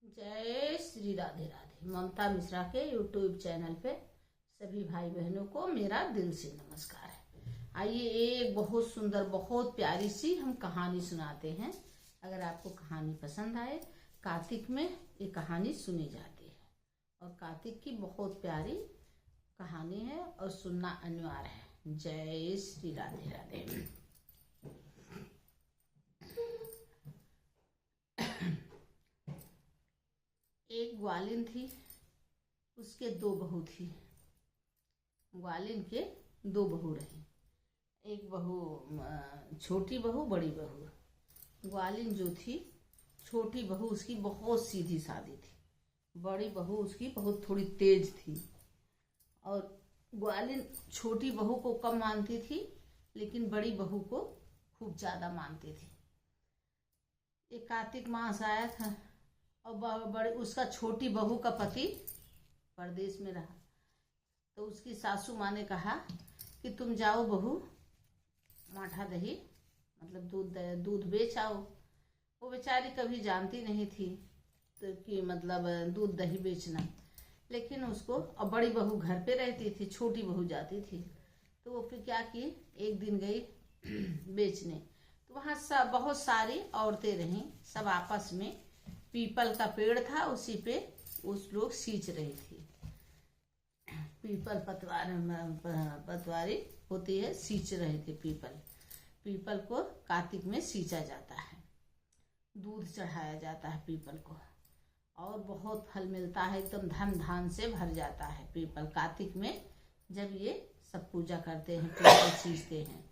जय श्री राधे राधे। ममता मिश्रा के YouTube channel पे सभी भाई बहनों को मेरा दिल से नमस्कार है। आइए एक बहुत सुंदर बहुत प्यारी सी हम कहानी सुनाते हैं। अगर आपको कहानी पसंद आए, कार्तिक में ये कहानी सुनी जाती है और कार्तिक की बहुत प्यारी कहानी है और सुनना अनिवार्य है। जय श्री राधे राधे। एक ग्वालिन थी, उसके दो बहू थी। ग्वालिन के दो बहू रही। एक बहू छोटी बहू, बड़ी बहू। ग्वालिन जो थी, छोटी बहू उसकी बहुत सीधी सादी थी, बड़ी बहू उसकी बहुत थोड़ी तेज थी। और ग्वालिन छोटी बहू को कम मानती थी, लेकिन बड़ी बहू को खूब ज्यादा मानती थी। एक कार्तिक मास आया था और बड़े उसका छोटी बहू का पति परदेश में रहा, तो उसकी सासू माँ ने कहा कि तुम जाओ बहू, माठा दही मतलब दूध बेच आओ। वो बेचारी कभी जानती नहीं थी तो कि मतलब दूध दही बेचना, लेकिन उसको, और बड़ी बहू घर पे रहती थी, छोटी बहू जाती थी। तो वो फिर क्या की, एक दिन गई बेचने, तो वहाँ सब बहुत सारी औरतें रहीं, सब आपस में, पीपल का पेड़ था उसी पे उस लोग सींच रही थी। पीपल पतवारी होती है, सींच रहे थे पीपल को कार्तिक में सींचा जाता है, दूध चढ़ाया जाता है पीपल को, और बहुत फल मिलता है, एकदम धन धान से भर जाता है पीपल कार्तिक में जब ये सब पूजा करते हैं, पीपल सींचते हैं।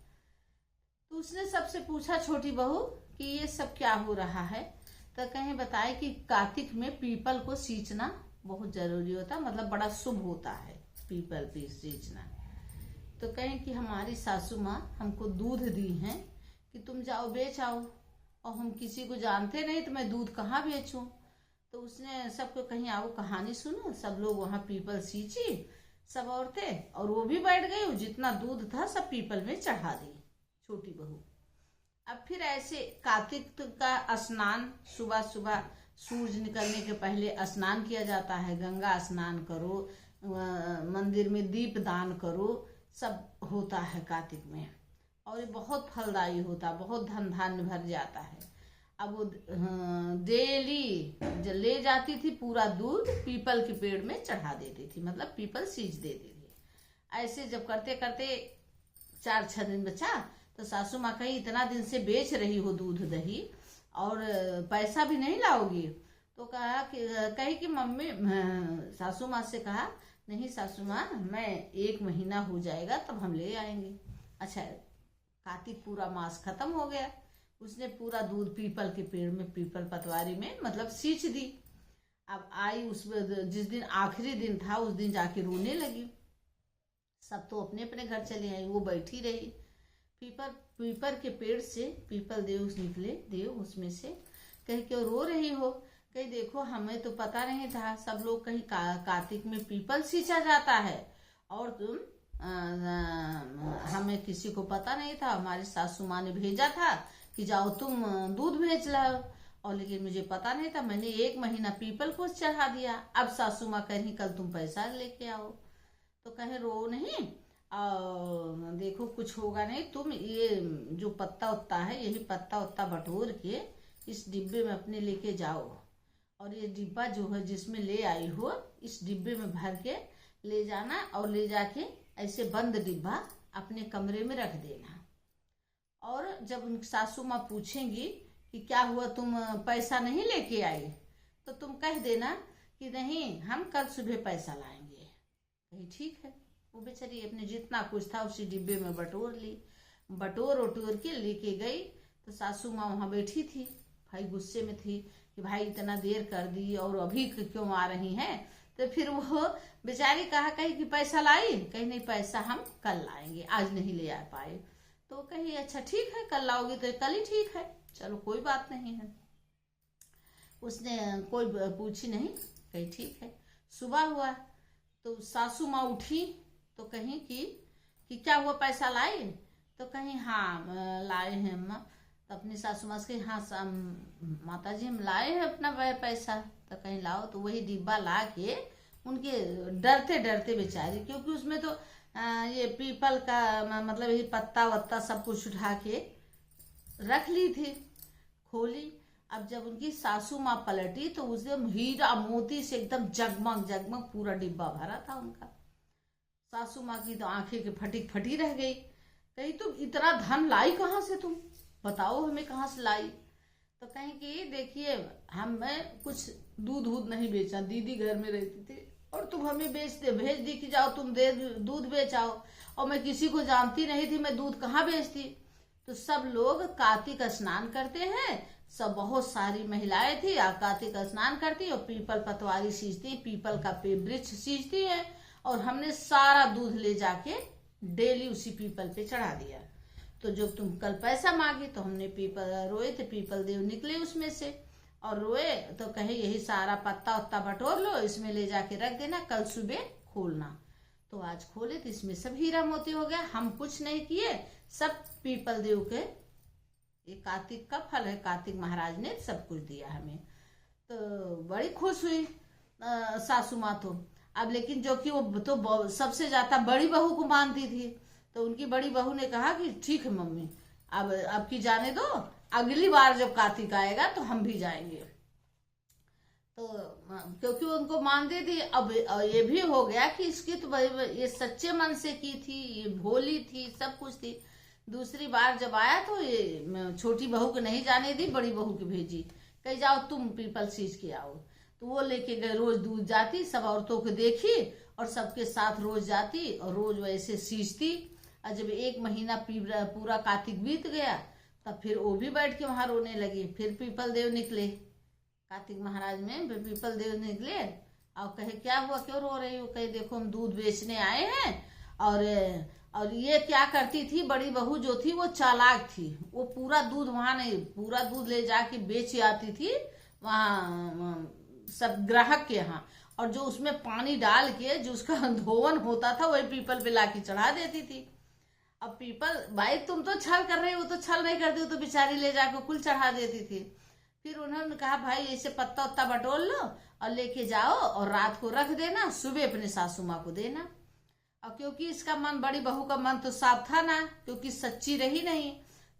तो उसने सबसे पूछा छोटी बहू कि ये सब क्या हो रहा है। तो कहीं बताए कि कार्तिक में पीपल को सींचना बहुत जरूरी होता, मतलब बड़ा शुभ होता है पीपल पे सींचना। तो कहें कि हमारी सासू माँ हमको दूध दी हैं कि तुम जाओ बेच आओ, और हम किसी को जानते नहीं तो मैं दूध कहाँ बेचूं। तो उसने सबको कहीं आओ कहानी सुनो। सब लोग वहां पीपल सींची, सब औरतें, और वो भी बैठ गई, जितना दूध था सब पीपल में चढ़ा दी छोटी बहू। अब फिर ऐसे कार्तिक का स्नान, सुबह सुबह सूरज निकलने के पहले स्नान किया जाता है। गंगा स्नान करो, मंदिर में दीप दान करो, सब होता है कार्तिक में, और ये बहुत फलदायी होता, बहुत धन धान्य भर जाता है। अब वो डेली ले जाती थी पूरा दूध, पीपल के पेड़ में चढ़ा देती थी, मतलब पीपल सींच देती थी। ऐसे जब करते करते 4-6 दिन बचा, तो सासू माँ कही इतना दिन से बेच रही हो दूध दही और पैसा भी नहीं लाओगी। तो कही कि मम्मी, सासू माँ से कहा, नहीं सासू माँ, मैं 1 महीना हो जाएगा तब हम ले आएंगे। अच्छा, कार्तिक पूरा मास खत्म हो गया, उसने पूरा दूध पीपल के पेड़ में, पीपल पतवारी में मतलब सींच दी। अब आई उस जिस दिन आखिरी दिन था, उस दिन जाके रोने लगी। सब तो अपने अपने घर चले आई, वो बैठी रही। पीपल के पेड़ से पीपल देव निकले, देव उसमें से, कहीं क्यों रो रही हो। कहीं देखो, हमें तो पता नहीं था, सब लोग कहीं कार्तिक में पीपल सींचा जाता है और तुम हमें किसी को पता नहीं था। हमारी सासू माँ ने भेजा था कि जाओ तुम दूध बेच लाओ, और लेकिन मुझे पता नहीं था, मैंने 1 महीना पीपल को चढ़ा दिया। अब सासू माँ कह रही कल तुम पैसा लेके आओ। तो कहे रो नहीं, देखो कुछ होगा नहीं, तुम ये जो पत्ता उत्ता है, यही पत्ता उत्ता बटोर के इस डिब्बे में अपने लेके जाओ, और ये डिब्बा जो है जिसमें ले आई हो, इस डिब्बे में भर के ले जाना, और ले जाके ऐसे बंद डिब्बा अपने कमरे में रख देना। और जब उन सासू माँ पूछेंगी कि क्या हुआ, तुम पैसा नहीं लेके आई, तो तुम कह देना कि नहीं, हम कल सुबह पैसा लाएंगे। कही ठीक है। वो बेचारी अपने जितना कुछ था उसी डिब्बे में बटोर ली, बटोर के लेके गई। तो सासू माँ वहां बैठी थी, भाई गुस्से में थी कि भाई इतना देर कर दी और अभी क्यों आ रही हैं। तो फिर वो बेचारी कही कि पैसा लाई। कही नहीं, पैसा हम कल लाएंगे, आज नहीं ले आ पाए। तो कही अच्छा ठीक है, कल लाओगी तो कल ही ठीक है, चलो कोई बात नहीं है। उसने कोई पूछी नहीं, कही ठीक है। सुबह हुआ तो सासू माँ उठी, तो कहीं कि क्या हुआ, पैसा लाए। तो कहीं हाँ लाए हैं अम्मा। तो अपनी सासू माँ से कही, हाँ माता जी हम लाए हैं अपना पैसा। तो कहीं लाओ, तो वही डिब्बा ला के उनके डरते डरते बेचारी, क्योंकि उसमें तो ये पीपल का मतलब ये पत्ता वत्ता सब कुछ उठा के रख ली थी। खोली, अब जब उनकी सासू माँ पलटी तो उसने हीरा मोती से एकदम जगमग जगमग पूरा डिब्बा भरा था उनका। सासू माँ की तो आंखें के फटी फटी रह गई। कही तुम इतना धन लाई कहाँ से, तुम बताओ हमें कहाँ से लाई। तो कहीं कि देखिए मैं कुछ दूध नहीं बेचा, दीदी घर में रहती थी और तुम हमें भेज दी कि जाओ तुम दूध बेचाओ, और मैं किसी को जानती नहीं थी, मैं दूध कहाँ बेचती। तो सब लोग कार्तिक स्नान करते हैं, सब बहुत सारी महिलाएं थी कार्तिक स्नान करती और पीपल पतवारी सींचती, पीपल का वृक्ष सींचती है, और हमने सारा दूध ले जाके डेली उसी पीपल पे चढ़ा दिया। तो जब तुम कल पैसा मांगी तो हमने पीपल रोए थे, पीपल देव निकले उसमें से और रोए, तो कहे यही सारा पत्ता उत्ता बटोर लो, इसमें ले जाके रख देना, कल सुबह खोलना। तो आज खोले तो इसमें सब हीरा मोती हो गया। हम कुछ नहीं किए, सब पीपल देव के, ये कार्तिक का फल है, कार्तिक महाराज ने सब कुछ दिया हमें। तो बड़ी खुश हुई सासू माँ तो। अब लेकिन जो कि वो तो सबसे ज्यादा बड़ी बहू को मानती थी, तो उनकी बड़ी बहू ने कहा कि ठीक है मम्मी, अब की जाने दो, अगली बार जब कार्तिक आएगा तो हम भी जाएंगे। तो क्योंकि उनको मानती थी। अब ये भी हो गया कि इसकी तो ये सच्चे मन से की थी, ये भोली थी, सब कुछ थी। दूसरी बार जब आया तो ये छोटी बहू को नहीं जाने दी, बड़ी बहू की भेजी, कही जाओ तुम पीपल सींच के आओ। तो वो लेके गए, रोज दूध जाती, सब औरतों को देखी और सबके साथ रोज जाती और रोज वैसे सींचती। और जब 1 महीना पूरा कार्तिक बीत गया तब फिर वो भी बैठ के वहां रोने लगी। फिर पीपल देव निकले, कार्तिक महाराज में पीपल देव निकले और कहे क्या हुआ, क्यों रो रही हो। कहे देखो हम दूध बेचने आए हैं, और ये क्या करती थी, बड़ी बहू जो थी वो चालाक थी, वो पूरा दूध वहां नहीं, पूरा दूध ले जाके बेच आती थी वहां सब ग्राहक के यहाँ, और जो उसमें पानी डाल के जो उसका धोवन होता था वही पीपल पे लाके चढ़ा देती थी। अब पीपल, भाई तुम तो छल कर रहे हो, तो छल नहीं करती, तो बेचारी ले जाकर कुल चढ़ा देती थी। फिर उन्होंने कहा भाई ऐसे पत्ता उत्ता बटोर लो और लेके जाओ और रात को रख देना, सुबह अपने सासू माँ को देना। और क्योंकि इसका मन, बड़ी बहू का मन तो साफ था ना, क्योंकि सच्ची रही नहीं,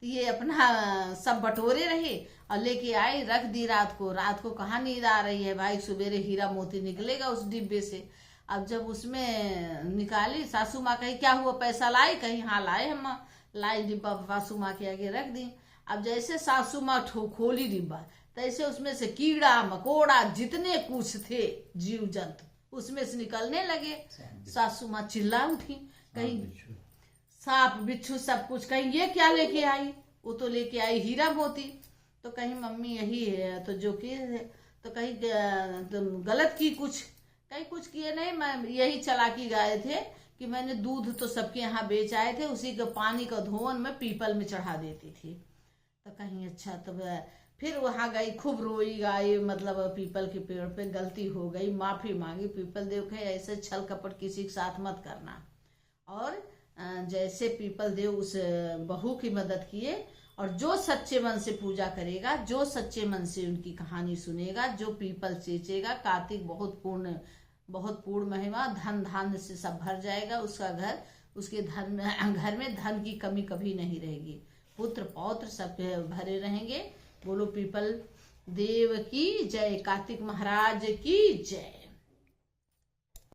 तो ये अपना सब बटोरे रही और लेके आई, रख दी रात को कहाँ नींद आ रही है भाई, सुबेरे हीरा मोती निकलेगा उस डिब्बे से। अब जब उसमें निकाली, सासू माँ कही क्या हुआ, पैसा लाई, कहीं हाँ लाए, हम लाई, डिब्बा सासू माँ के आगे रख दी। अब जैसे सासू माँ खोली डिब्बा, तैसे उसमें से कीड़ा मकोड़ा जितने कुछ थे जीव जंतु उसमें से निकलने लगे। सासू माँ चिल्ला उठी, कहीं सांप बिच्छू सब कुछ, कहीं ये क्या लेके आई, वो तो लेके आई हीरा मोती। तो कहीं मम्मी यही है, तो जो कि तो कहीं तो गलत की कुछ, कहीं कुछ किए नहीं, मैं यही चलाकी गाए थे कि मैंने दूध तो सबके यहाँ बेच आए थे, उसी के पानी का धोवन में पीपल में चढ़ा देती थी। तो कहीं अच्छा, तो फिर वहां गई, खूब रोई गाई, मतलब पीपल के पेड़ पे गलती हो गई, माफी मांगी। पीपल देव कहे ऐसे छल कपट किसी के साथ मत करना। और जैसे पीपल देव उस बहू की मदद किए, और जो सच्चे मन से पूजा करेगा, जो सच्चे मन से उनकी कहानी सुनेगा, जो पीपल सींचेगा, कार्तिक बहुत पूर्ण महिमा, धन धान्य से सब भर जाएगा उसका घर, उसके घर में धन की कमी कभी नहीं रहेगी, पुत्र पौत्र सब भरे रहेंगे। बोलो पीपल देव की जय, कार्तिक महाराज की जय।